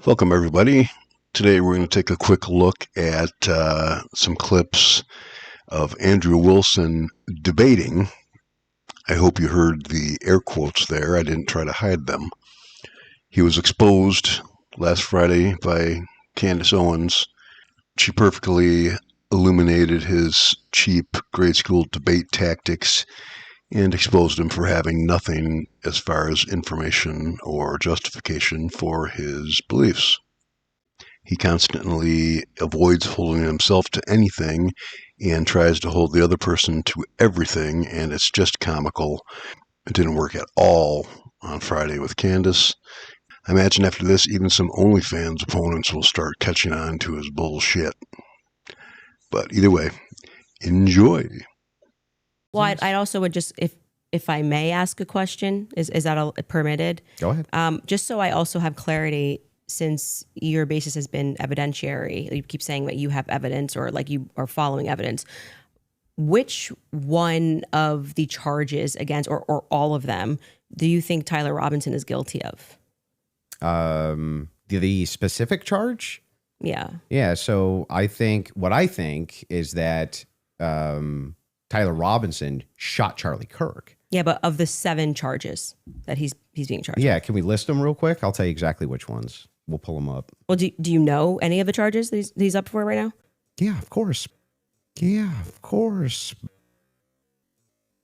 Welcome, everybody. Today we're going to take a quick look at some clips of Andrew Wilson debating. I hope you heard the air quotes there. I didn't try to hide them. He was exposed last Friday by Candace Owens. She perfectly illuminated his cheap grade school debate tactics and exposed him for having nothing as far as information or justification for his beliefs. He constantly avoids holding himself to anything and tries to hold the other person to everything, and it's just comical. It didn't work at all on Friday with Candace. I imagine after this, even some OnlyFans opponents will start catching on to his bullshit. But either way, enjoy. Well, I also would just, if I may ask a question, is that permitted? Go ahead. Just so I also have clarity, since your basis has been evidentiary, you keep saying that you have evidence or like you are following evidence. Which one of the charges against, or all of them, do you think Tyler Robinson is guilty of? The specific charge? Yeah. Yeah. So what I think is that Tyler Robinson shot Charlie Kirk. Yeah, but of the 7 charges that he's being charged. Yeah. Can we list them real quick? I'll tell you exactly which ones. We'll pull them up. Well, do you know any of the charges that he's up for right now? Yeah, of course. Yeah, of course.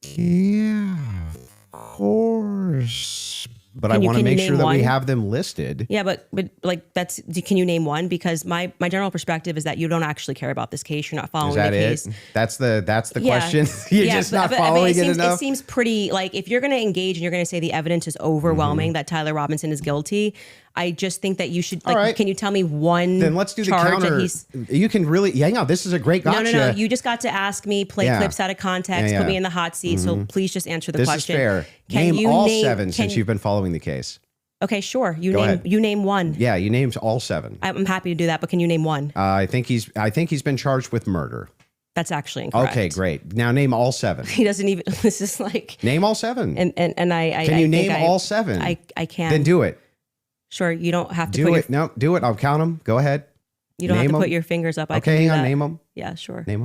Yeah, of course. But I want to make sure that we have them listed. Yeah, but like can you name one? Because my general perspective is that you don't actually care about this case. You're not following the case. That's the question. You're just not following it enough. It seems pretty, like, if you're going to engage and you're going to say the evidence is overwhelming that Tyler Robinson is guilty, I just think that you should, like, right. Can you tell me one? Then let's do the counter. You can really, this is a great gotcha. No. You just got to ask me, play clips out of context, put me in the hot seat. So please just answer the question. This is fair. Name all 7 since you've been following the case. Okay, sure. You name one. Yeah, you named all 7. I'm happy to do that, but can you name one? I think he's been charged with murder. That's actually incorrect. Okay, great. Now name all 7. He doesn't even. This is like name all 7. And I can you name all 7? I can. Then do it. Sure, you don't have to do it. No, do it. I'll count them. Go ahead. You don't have to put your fingers up. Okay, hang on. Name them. Yeah, sure. Name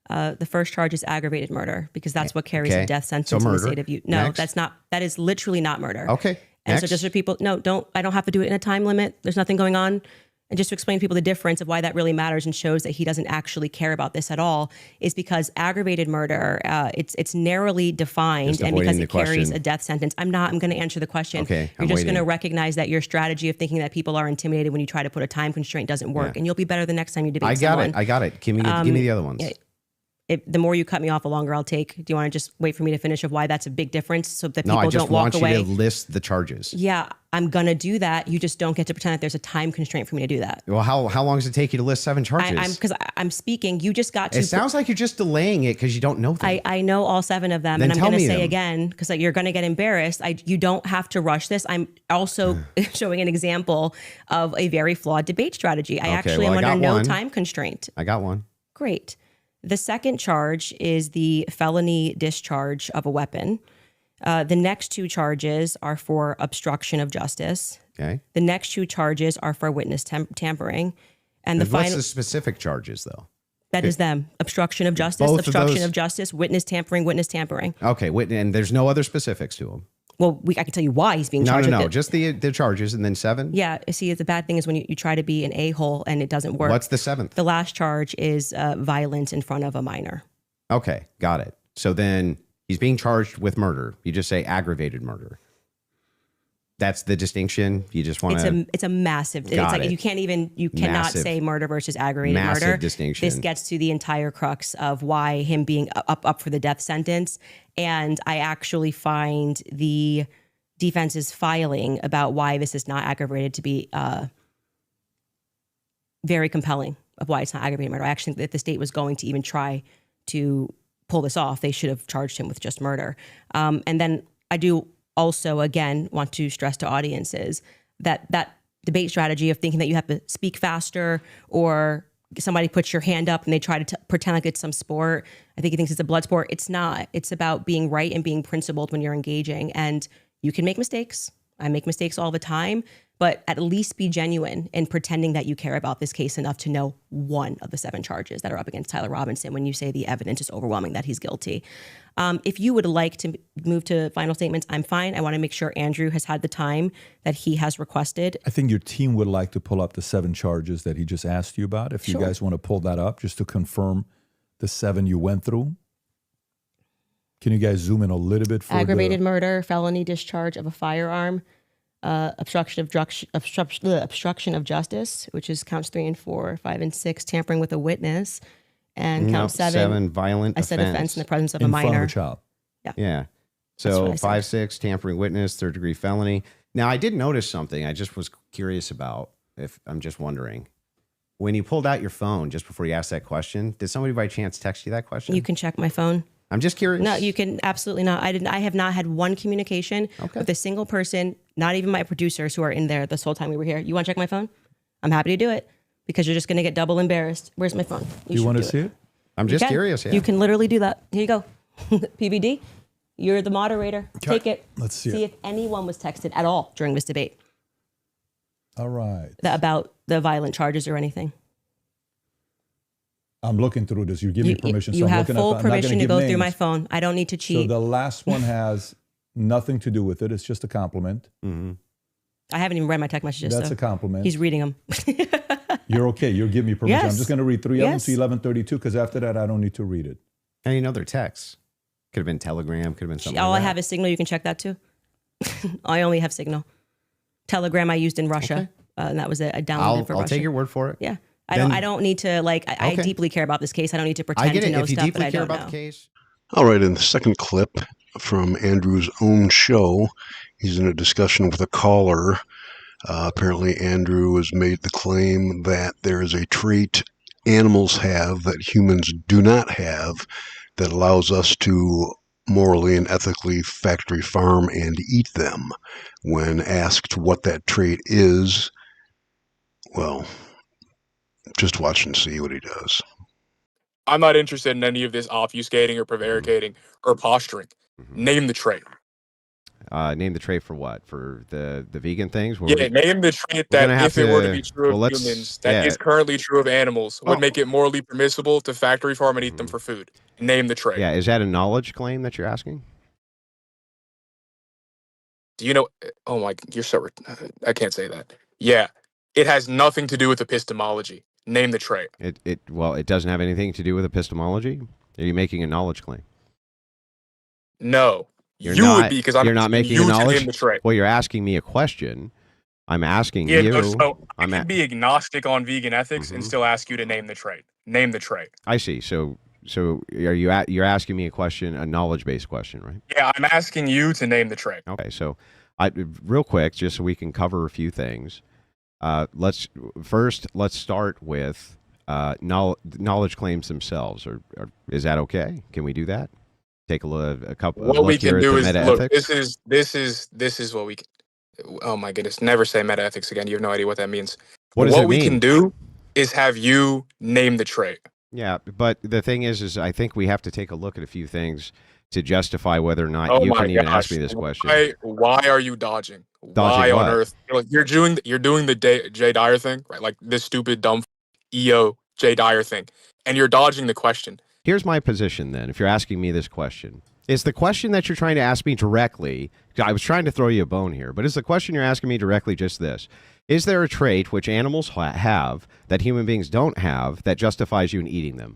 them. The first charge is aggravated murder because that's what carries a death sentence in the state of Utah. No, Next. that's not. That is literally not murder. Okay. And so just for people, I don't have to do it in a time limit. There's nothing going on. And just to explain to people the difference of why that really matters and shows that he doesn't actually care about this at all is because aggravated murder, it's narrowly defined, and because it carries a death sentence. I'm going to answer the question. Okay, You're just going to recognize that your strategy of thinking that people are intimidated when you try to put a time constraint doesn't work, and you'll be better the next time you debate someone. I got it. Give me the other ones. The more you cut me off, the longer I'll take. Do you want to just wait for me to finish of why that's a big difference so that people don't walk away? No, I just want you to list the charges. Yeah, I'm going to do that. You just don't get to pretend that there's a time constraint for me to do that. Well, how long does it take you to list 7 charges? Because I'm speaking. You just got to. It sounds like you're just delaying it because you don't know them. I know all 7 of them. Then and I'm going to say them again, because you're going to get embarrassed. You don't have to rush this. I'm also showing an example of a very flawed debate strategy. I am under no time constraint. I got one. Great. The second charge is the felony discharge of a weapon. The next 2 charges are for obstruction of justice. Okay. The next 2 charges are for witness tampering. And what's the specific charges, though? That is them. Obstruction of justice, witness tampering. Okay. And there's no other specifics to them. Well, I can tell you why he's being charged. No. Just the charges and then 7? Yeah. See, the bad thing is when you try to be an a-hole and it doesn't work. What's the 7th? The last charge is violence in front of a minor. Okay. Got it. So then he's being charged with murder. You just say aggravated murder. That's the distinction. You just want to. It's a massive. It's like you cannot say murder versus aggravated murder. Massive distinction. This gets to the entire crux of why him being up for the death sentence. And I actually find the defense's filing about why this is not aggravated to be very compelling of why it's not aggravated murder. I actually think that the state was going to even try to pull this off. They should have charged him with just murder. And then I do also, again, want to stress to audiences that debate strategy of thinking that you have to speak faster or somebody puts your hand up and they try to pretend like it's some sport. I think he thinks it's a blood sport. It's not. It's about being right and being principled when you're engaging. And you can make mistakes. I make mistakes all the time, but at least be genuine in pretending that you care about this case enough to know one of the 7 charges that are up against Tyler Robinson when you say the evidence is overwhelming that he's guilty. If you would like to move to final statements, I'm fine. I want to make sure Andrew has had the time that he has requested. I think your team would like to pull up the 7 charges that he just asked you about. If you guys want to pull that up just to confirm the 7 you went through. Can you guys zoom in a little bit for aggravated murder, felony discharge of a firearm, obstruction of justice, which is counts 3 and 4, 5 and 6, tampering with a witness, and count 7 violent offense in the presence of a in minor. front of a child? Yeah. So 5, 6, tampering witness, 3rd degree felony. Now I did notice something I just was curious about. If I'm just wondering, when you pulled out your phone just before you asked that question, did somebody by chance text you that question? You can check my phone. I'm just curious. No, you can absolutely not. I have not had one communication with a single person, not even my producers who are in there this whole time we were here. You want to check my phone? I'm happy to do it because you're just going to get double embarrassed. Where's my phone? You want to see it? I'm just curious. Yeah. You can literally do that. Here you go. PVD, you're the moderator. Take it. Let's see See it. if anyone was texted at all during this debate All right. about the violent charges or anything. I'm looking through this. You give me permission. You I'm have looking full at, I'm not permission gonna to give go names. through my phone. I don't need to cheat. So the last one has nothing to do with it. It's just a compliment. Mm-hmm. I haven't even read my text messages. That's so a compliment. he's reading them. You're okay. You'll give me permission. Yes. I'm just going to read 3 of them Yes. to 1132 because after that, I don't need to read it. And you know their texts. Could have been Telegram. Could have been something. All like I that. have is Signal. You can check that too. I only have Signal. Telegram I used in Russia, and that was it. I downloaded it for I'll Russia. take your word for it. Yeah. I don't need to I deeply care about this case. I don't need to pretend I get to it. know If you stuff deeply that I care don't about know. the case. All right, in the second clip from Andrew's own show, he's in a discussion with a caller. Apparently, Andrew has made the claim that there is a trait animals have that humans do not have that allows us to morally and ethically factory farm and eat them. When asked what that trait is, well, just watch and see what he does. I'm not interested in any of this obfuscating or prevaricating or posturing. Name the trait. Name the trait for what? For the vegan things? Yeah, name the trait that, if it were to be true of humans, that is currently true of animals, would make it morally permissible to factory farm and eat them for food. Name the trait. Yeah, is that a knowledge claim that you're asking? Do you know? Oh my, you're so. I can't say that. Yeah, it has nothing to do with epistemology. Name the trait. It doesn't have anything to do with epistemology. Are you making a knowledge claim? No, You're you not, would be because I'm you're not making you a knowledge. to name the trait. Well, you're asking me a question. I'm asking Yeah, you. no, so I I'm can be agnostic on vegan ethics and still ask you to name the trait. Name the trait. I see. So are you're asking me a question, a knowledge-based question, right? Yeah, I'm asking you to name the trait. Okay. So, real quick, just so we can cover a few things. Let's start with knowledge claims themselves. Or is that okay? Can we do that? Take a couple. What we can do is look. Metaethics. This is what we can. Oh my goodness! Never say metaethics again. You have no idea what that means. What does it we mean? can do is have you name the trait. Yeah, but the thing is I think we have to take a look at a few things to justify whether or not you can even ask me this question. Why are you dodging? Dodging why what? on earth? You're doing the Jay Dyer thing, right? Like this stupid dumb EO Jay Dyer thing, and you're dodging the question. Here's my position then. If you're asking me this question, is the question that you're trying to ask me directly? I was trying to throw you a bone here, but is the question you're asking me directly just this? Is there a trait which animals have that human beings don't have that justifies you in eating them?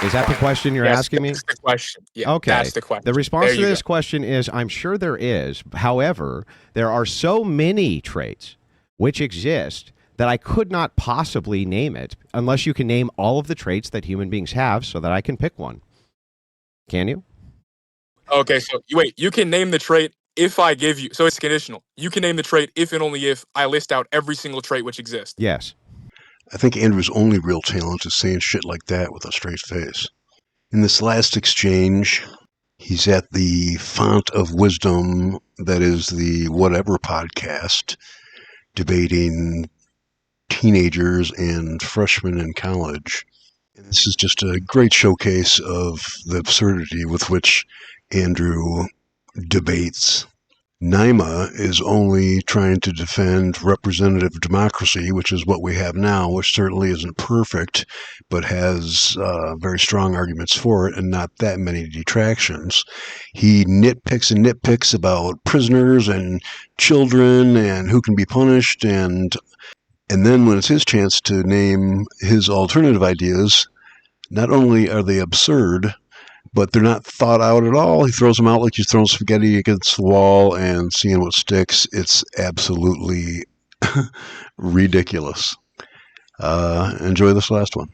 Is that the question you're asking me? That's the question. Yeah, okay. That's the question. The response to this question is, I'm sure there is. However, there are so many traits which exist that I could not possibly name it unless you can name all of the traits that human beings have so that I can pick one. Can you? Okay, so wait, you can name the trait if I give you, so it's conditional. You can name the trait if and only if I list out every single trait which exists. Yes. I think Andrew's only real talent is saying shit like that with a straight face. In this last exchange, he's at the font of wisdom that is the Whatever podcast, debating teenagers and freshmen in college. And this is just a great showcase of the absurdity with which Andrew debates. NYMA is only trying to defend representative democracy, which is what we have now, which certainly isn't perfect, but has very strong arguments for it and not that many detractions. He nitpicks about prisoners and children and who can be punished, and then when it's his chance to name his alternative ideas, not only are they absurd, but they're not thought out at all. He throws them out like he's throwing spaghetti against the wall and seeing what sticks. It's absolutely ridiculous. Enjoy this last one.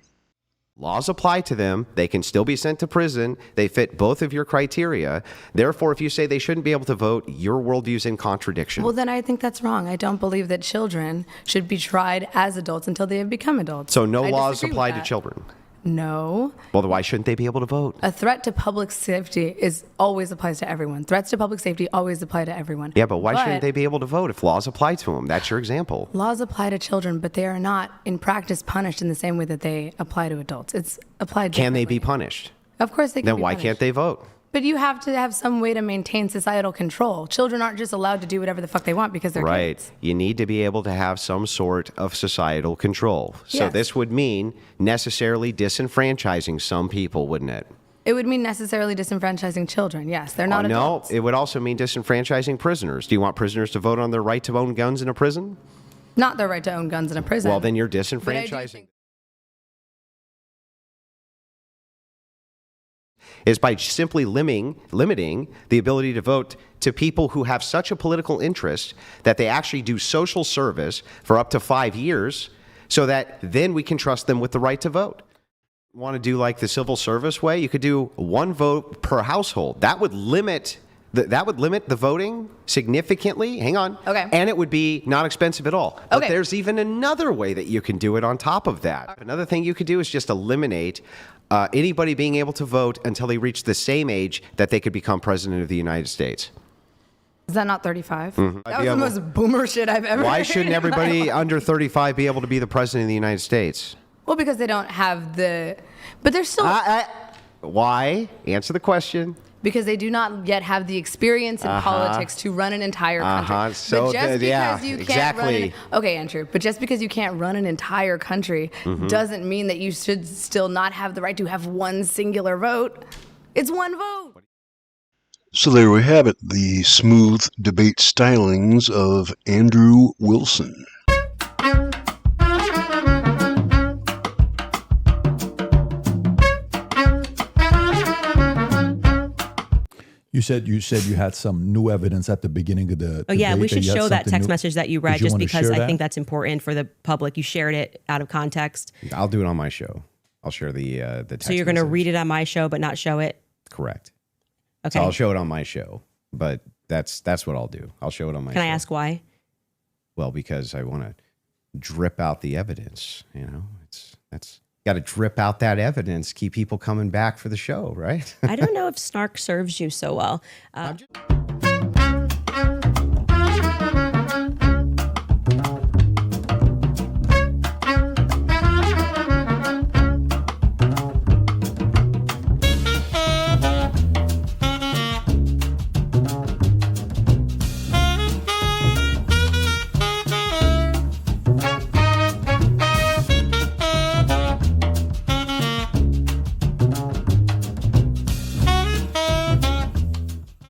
Laws apply to them. They can still be sent to prison. They fit both of your criteria. Therefore, if you say they shouldn't be able to vote, your worldview's in contradiction. Well, then I think that's wrong. I don't believe that children should be tried as adults until they have become adults. So no laws apply to children? No. Well, then why shouldn't they be able to vote? A threat to public safety always applies to everyone. Threats to public safety always apply to everyone. Yeah, but why shouldn't they be able to vote if laws apply to them? That's your example. Laws apply to children, but they are not, in practice, punished in the same way that they apply to adults. It's applied differently. Can they be punished? Of course they can. Then why can't they vote? But you have to have some way to maintain societal control. Children aren't just allowed to do whatever the fuck they want because they're kids. You need to be able to have some sort of societal control. So this would mean necessarily disenfranchising some people, wouldn't it? It would mean necessarily disenfranchising children. Yes, they're not adults. No, it would also mean disenfranchising prisoners. Do you want prisoners to vote on their right to own guns in a prison? Not their right to own guns in a prison. Well, then you're disenfranchising. Is by simply limiting the ability to vote to people who have such a political interest that they actually do social service for up to 5 years so that then we can trust them with the right to vote. Want to do like the civil service way? You could do 1 vote per household. That would limit the voting significantly. Hang on. Okay. And it would be not expensive at all. Okay. But there's even another way that you can do it on top of that. Another thing you could do is just eliminate anybody being able to vote until they reach the same age that they could become president of the United States. Is that not 35? Mm-hmm. That was the most boomer shit I've ever heard. Why shouldn't everybody under 35 be able to be the president of the United States? Well, because they don't have the... But they're still... Why? Answer the question. Because they do not yet have the experience in politics to run an entire country. So, but just because you can't exactly. Okay, Andrew. But just because you can't run an entire country doesn't mean that you should still not have the right to have one singular vote. It's 1 vote. So there we have it, the smooth debate stylings of Andrew Wilson. You said you had some new evidence at the beginning of the. Oh yeah, we should show that text new message that you read just because I think that's important for the public. You shared it out of context. I'll do it on my show. I'll share the text. So you're going to read it on my show, but not show it. Correct. Okay. So I'll show it on my show, but that's what I'll do. I'll show it on my show. Can I ask why? Well, because I want to drip out the evidence. You know, that's got to drip out that evidence, keep people coming back for the show, right? I don't know if snark serves you so well.